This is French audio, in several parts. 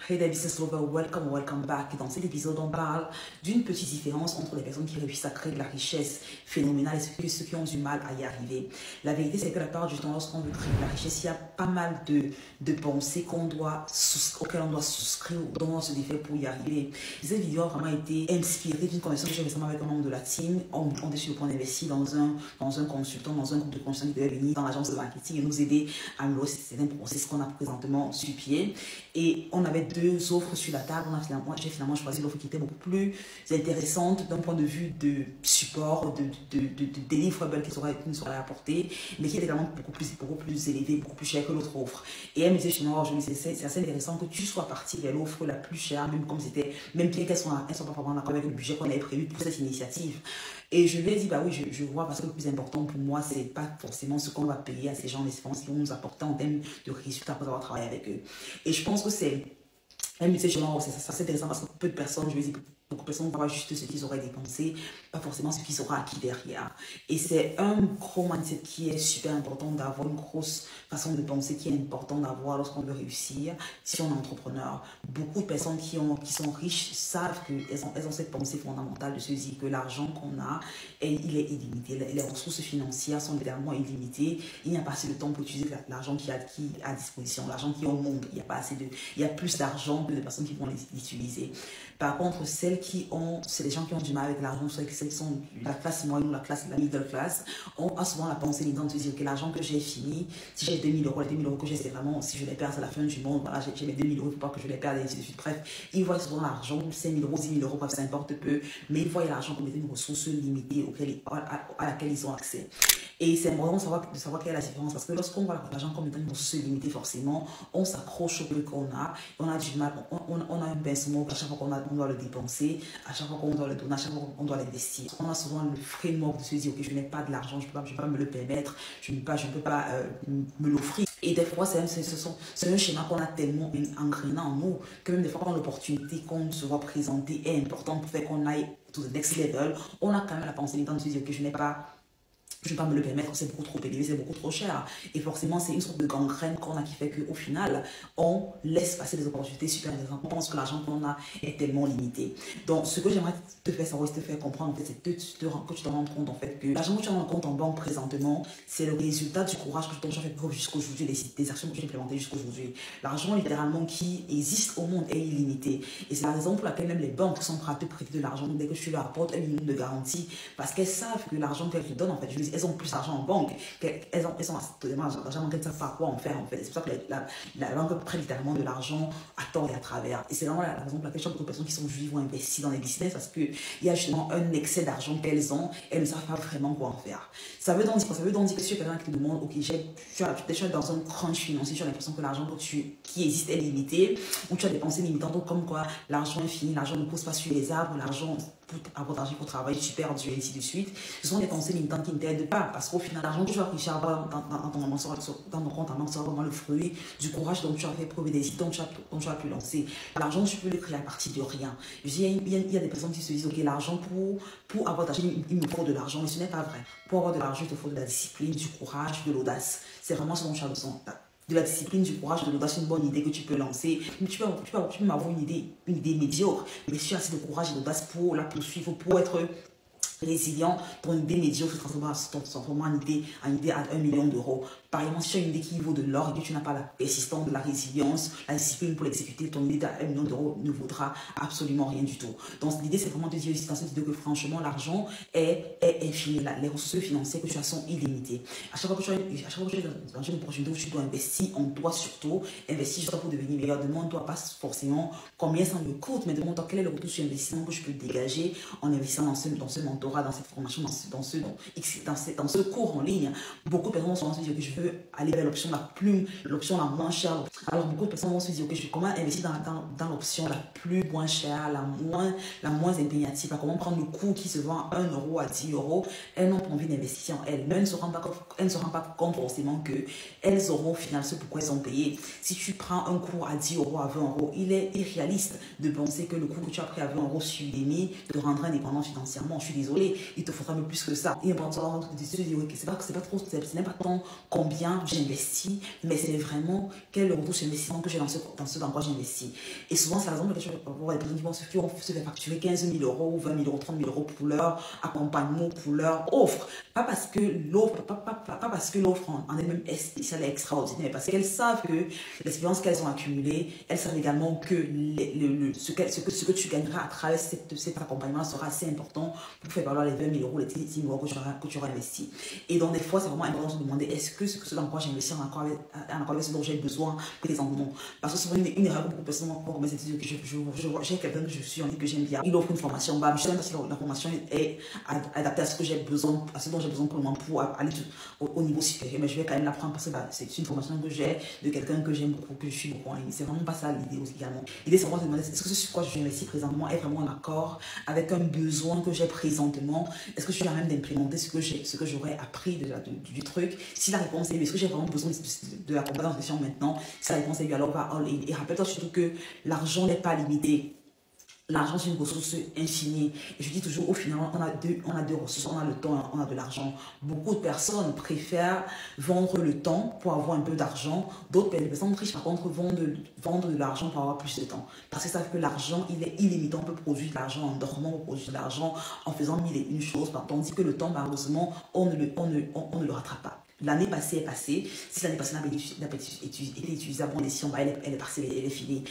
Hey there business lover, welcome back. Dans cet épisode, on parle d'une petite différence entre les personnes qui réussissent à créer de la richesse phénoménale et ceux qui ont du mal à y arriver. La vérité, c'est que la plupart du temps, lorsqu'on veut créer de la richesse, il y a pas mal de pensées auxquelles on doit souscrire, dont on se défait pour y arriver. Cette vidéo a vraiment été inspirée d'une conversation que j'ai récemment avec un membre de la team. On est sur le point d'investir dans un consultant, dans un groupe de consultants qui devait venir dans l'agence de marketing et nous aider à améliorer certains processus qu'on a présentement sur pied. Et on avait deux offres sur la table. J'ai finalement choisi l'offre qui était beaucoup plus intéressante d'un point de vue de support, de deliverable qui nous serait apporté, mais qui était vraiment beaucoup plus élevé, beaucoup plus cher que l'autre offre. Et elle me disait finalement, c'est assez intéressant que tu sois parti vers l'offre la plus chère, même bien qu'elles soient pas vraiment d'accord avec le budget qu'on avait prévu pour cette initiative. Et je lui ai dit, bah oui, je vois, parce que le plus important pour moi, c'est pas forcément ce qu'on va payer à ces gens, mais c'est ce qu'ils vont nous apporter en termes de résultats après avoir travaillé avec eux. Et je pense que elle me disait, c'est intéressant parce que peu de personnes, je lui ai dit, beaucoup de personnes voient juste ce qu'ils auraient dépensé, pas forcément ce qu'ils auraient acquis derrière. Et c'est un gros mindset qui est super important d'avoir, une grosse façon de penser qui est important d'avoir lorsqu'on veut réussir, si on est entrepreneur. Beaucoup de personnes qui sont riches savent qu'elles ont cette pensée fondamentale de se dire que l'argent qu'on a, il est illimité. Les ressources financières sont évidemment illimitées. Il n'y a pas assez de temps pour utiliser l'argent qui est à disposition, l'argent qui est au monde. Il y a plus d'argent que de personnes qui vont l'utiliser. Par contre, c'est les gens qui ont du mal avec l'argent, celles qui sont de la classe moyenne ou la middle class, ont souvent la pensée limitante de se dire que l'argent que j'ai fini, si j'ai 2000 euros, les 2000 euros que j'ai, c'est vraiment, si je les perds, c'est la fin du monde, voilà, j'ai mes 2000 euros, il ne faut pas que je les perde, et ainsi de suite. Bref, ils voient souvent l'argent, 5000 euros, 10 000 euros, bref, ça importe peu, mais ils voient l'argent comme étant une ressource limitée à laquelle ils ont accès. Et c'est important de savoir quelle est la différence, parce que lorsqu'on voit l'argent comme étant une ressource limitée, forcément, on s'accroche au peu qu'on a, on a du mal, on a un pincement à chaque fois qu'on doit le dépenser, à chaque fois qu'on doit le donner, à chaque fois qu'on doit l'investir. On a souvent le framework de se dire, ok, je n'ai pas de l'argent, je ne peux pas me le permettre, je ne peux pas me l'offrir. Et des fois, c'est un schéma qu'on a tellement engrainé en nous que même des fois, quand l'opportunité qu'on se voit présenter est importante pour faire qu'on aille to the next level, on a quand même la pensée de se dire, ok, je ne peux pas me le permettre, c'est beaucoup trop élevé, c'est beaucoup trop cher. Et forcément, c'est une sorte de gangrène qu'on a qui fait qu'au final, on laisse passer des opportunités super intéressantes. On pense que l'argent qu'on a est tellement limité. Donc, ce que j'aimerais te faire savoir, te faire comprendre, en fait, c'est que tu te rends compte, en fait, que l'argent que tu as en compte en banque présentement, c'est le résultat du courage que tu as fait jusqu'aujourd'hui, des actions que tu as implémentées jusqu'aujourd'hui. L'argent, littéralement, qui existe au monde est illimité. Et c'est la raison pour laquelle même les banques sont prêtes à te prêter de l'argent dès que tu leur apportes un minimum de garantie. Parce qu'elles savent que l'argent qu'elles te donnent, en fait, elles ont plus d'argent en banque, elles ont d'argent qu'elles ne savent pas quoi en faire en fait. C'est pour ça que la banque prête littéralement de l'argent à tort et à travers. Et c'est vraiment la raison pour laquelle beaucoup de personnes qui sont juives vont investir dans les business, parce qu'il y a justement un excès d'argent qu'elles ont, elles ne savent pas vraiment quoi en faire. Ça veut donc dire que si tu es quelqu'un qui te demande, ok, tu es dans un crunch financier, tu as l'impression que l'argent qui existe est limité, ou tu as des pensées limitantes comme quoi l'argent est fini, l'argent ne pousse pas sur les arbres, l'argent pour avoir d'argent pour travailler, tu perds et ainsi de suite. Ce sont des pensées limitantes qui ne t'aident pas, parce qu'au final, l'argent que tu vas richer dans ton compte en banque sera vraiment le fruit du courage dont tu as fait preuve et des idées dont tu as pu lancer. L'argent, tu peux le créer à partir de rien. Je dis, il y a des personnes qui se disent, ok, l'argent, pour avoir d'argent, il me faut de l'argent, mais ce n'est pas vrai. Pour avoir de l'argent, il te faut de la discipline, du courage, de l'audace. C'est vraiment ce dont tu as besoin. De la discipline, du courage, de l'audace, une bonne idée que tu peux lancer. Mais tu peux avoir une idée médiocre, mais si tu as assez de courage et d'audace pour la poursuivre, pour être résilient, ton idée médiocre se transforme en idée à 1 million d'euros. Par exemple, si tu as une idée qui vaut de l'or et que tu n'as pas la persistance, la résilience, la discipline pour l'exécuter, ton idée à 1 million d'euros ne vaudra absolument rien du tout. Donc, l'idée, c'est vraiment de dire dans cette idée que franchement, l'argent est infini. Les ressources financières que tu as sont illimitées. À chaque fois que tu es dans une opportunité où tu dois investir en toi surtout, investir sur toi pour devenir meilleur. Demande-toi pas forcément combien ça me coûte, mais demande-toi quel est le retour sur investissement que je peux dégager en investissant dans ce mentorat, dans cette formation, dans ce cours en ligne. Beaucoup de personnes vont se dire que je veux aller vers l'option la moins chère. Alors beaucoup de personnes vont se dire que comment investir dans l'option la plus moins chère, la moins impégnative, comment prendre le cours qui se vend à 1 euro, à 10 euros. Elles n'ont pas envie d'investir en elles. Mais elles ne se rendent pas compte forcément qu'elles auront au final ce pourquoi elles ont payé. Si tu prends un cours à 10 euros, à 20 euros, il est irréaliste de penser que le cours que tu as pris à 20 euros sur Udemy te rendra indépendant financièrement. Je suis désolée, il te faudra même plus que ça. Et important de se dire que ce n'est pas tant combien j'investis, mais c'est vraiment quel est le retour sur investissement que j'ai dans ce dans quoi j'investis. Et souvent, c'est la raison pour laquelle je vais voir des personnes qui vont se faire facturer 15 000 euros, 20 000 euros, 30 000 euros pour leur accompagnement, pour leur offre. Pas parce que l'offre en elle-même est spéciale et extraordinaire, mais parce qu'elles savent que l'expérience qu'elles ont accumulée, elles savent également que ce que tu gagneras à travers cet accompagnement sera assez important pour faire valoir les 20 000 euros, les 10 000 euros que tu auras investi. Et donc, des fois, c'est vraiment important de se demander est-ce que ce dans quoi j'ai investi en accord avec ce dont j'ai besoin présentement. Parce que souvent, une erreur que beaucoup de personnes vont commettre, c'est que j'ai quelqu'un que je suis, on dit que j'aime bien. Il offre une formation, bah, je sais même pas si la formation est adaptée à ce que j'ai besoin, à ce dont j'ai besoin pour le moment pour aller au niveau supérieur. Mais je vais quand même l'apprendre parce que bah, c'est une formation que j'ai de quelqu'un que j'aime beaucoup, que je suis beaucoup en ligne. C'est vraiment pas ça l'idée aussi également. L'idée, c'est vraiment de demander est-ce que ce sur quoi je investis présentement est vraiment en accord avec un besoin que j'ai présentement. Est-ce que je suis à même d'implémenter ce que j'aurais appris du truc? Si la réponse est oui, est-ce que j'ai vraiment besoin de la compétence de gestion maintenant? Si la réponse est oui, alors pas all in. Et rappelle-toi surtout que l'argent n'est pas limité. L'argent, c'est une ressource infinie. Et je dis toujours, au final, on a deux ressources. On a le temps, on a de l'argent. Beaucoup de personnes préfèrent vendre le temps pour avoir un peu d'argent. D'autres personnes riches, par contre, vendre de l'argent pour avoir plus de temps. Parce qu'ils savent que l'argent, il est illimité. On peut produire de l'argent en dormant, on peut produire de l'argent en faisant mille et une choses. Tandis que le temps, malheureusement, on ne le rattrape pas. L'année passée est passée. Si l'année passée n'a pas été utilisée à bon escient, bah elle est passée, elle est finie.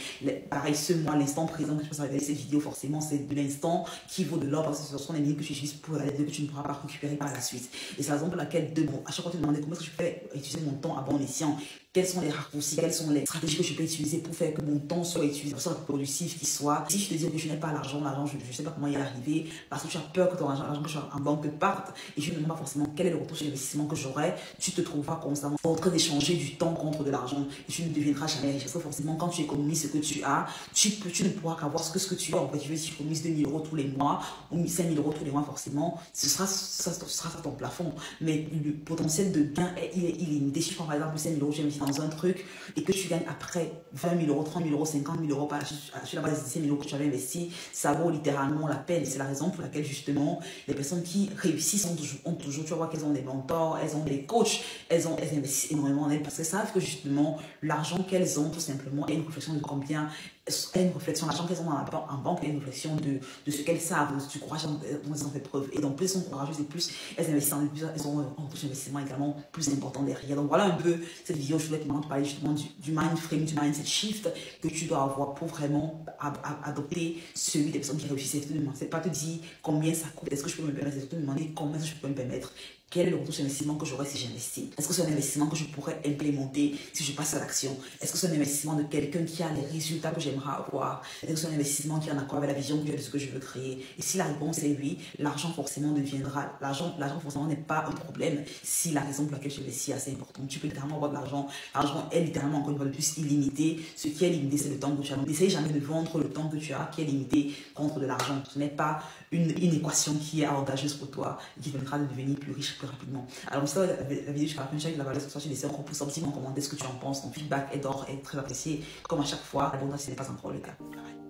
Pareil, ce mois, l'instant présent que je peux regarder cette vidéo, forcément, c'est de l'instant qui vaut de l'or parce que ce sont les minutes que tu utilises pour regarder que tu ne pourras pas récupérer par la suite. Et c'est la raison pour laquelle, à chaque fois, tu te demandes comment est-ce que je peux utiliser mon temps à bon escient. Quels sont les raccourcis, quelles sont les stratégies que je peux utiliser pour faire que mon temps soit utilisé, soit productif, qu'il soit. Si je te dis que je n'ai pas l'argent, je ne sais pas comment y arriver, parce que tu as peur que ton argent que tu as en banque parte, et je ne demande pas forcément quel est le retour sur l'investissement que j'aurai, tu te trouveras constamment en train d'échanger du temps contre de l'argent, et tu ne deviendras jamais riche. Parce que forcément, quand tu économises ce que tu as, tu ne pourras qu'avoir ce que tu as. En fait, tu veux, si tu économises 2 000 euros tous les mois, ou 5 000 euros tous les mois, forcément, ce sera ton plafond. Mais le potentiel de gain, il est illimité. Si je prends par exemple 5 000 euros, j'ai investi dans un truc, et que tu gagnes après 20 000 euros, 30 000 euros, 50 000 euros sur la base des 5 000 euros que tu avais investi, ça vaut littéralement la peine. C'est la raison pour laquelle justement les personnes qui réussissent ont toujours, tu vois qu'elles ont des mentors, elles ont des coachs, elles investissent énormément en elles parce qu'elles savent que justement l'argent qu'elles ont tout simplement est une réflexion de combien une réflexion, l'argent qu'elles ont en banque est une réflexion de ce qu'elles savent, du courage dont elles ont fait preuve. Et donc, plus elles sont courageuses et plus elles investissent en plus, elles ont un coût d'investissement également plus important derrière. Donc, voilà un peu cette vidéo. Je voulais te parler justement du mind frame, du mindset shift que tu dois avoir pour vraiment adopter celui des personnes qui réussissent. C'est pas te dire combien ça coûte, est-ce que je peux me permettre, c'est te demander combien je peux me permettre. Quel est le retour sur l'investissement que j'aurai si j'investis? Est-ce que c'est un investissement que je pourrais implémenter si je passe à l'action? Est-ce que c'est un investissement de quelqu'un qui a les résultats que j'aimerais avoir? Est-ce que c'est un investissement qui est en accord avec la vision que j'ai de ce que je veux créer? Et si la réponse est oui, l'argent forcément deviendra. L'argent forcément n'est pas un problème si la raison pour laquelle je investis est assez importante. Tu peux littéralement avoir de l'argent. L'argent est littéralement encore une fois de plus illimité. Ce qui est limité, c'est le temps que tu as. N'essaye jamais de vendre le temps que tu as qui est limité contre de l'argent. Ce n'est pas une équation qui est avantageuse pour toi et qui permettra de devenir plus riche plus rapidement. Alors, ça, la vidéo jusqu'à la fin, je la valeur sur tu laisses un gros pouce en petit en commentaire ce que tu en penses. Ton feedback est très apprécié. Comme à chaque fois, abonne-toi si ce n'est pas encore le cas. Bye.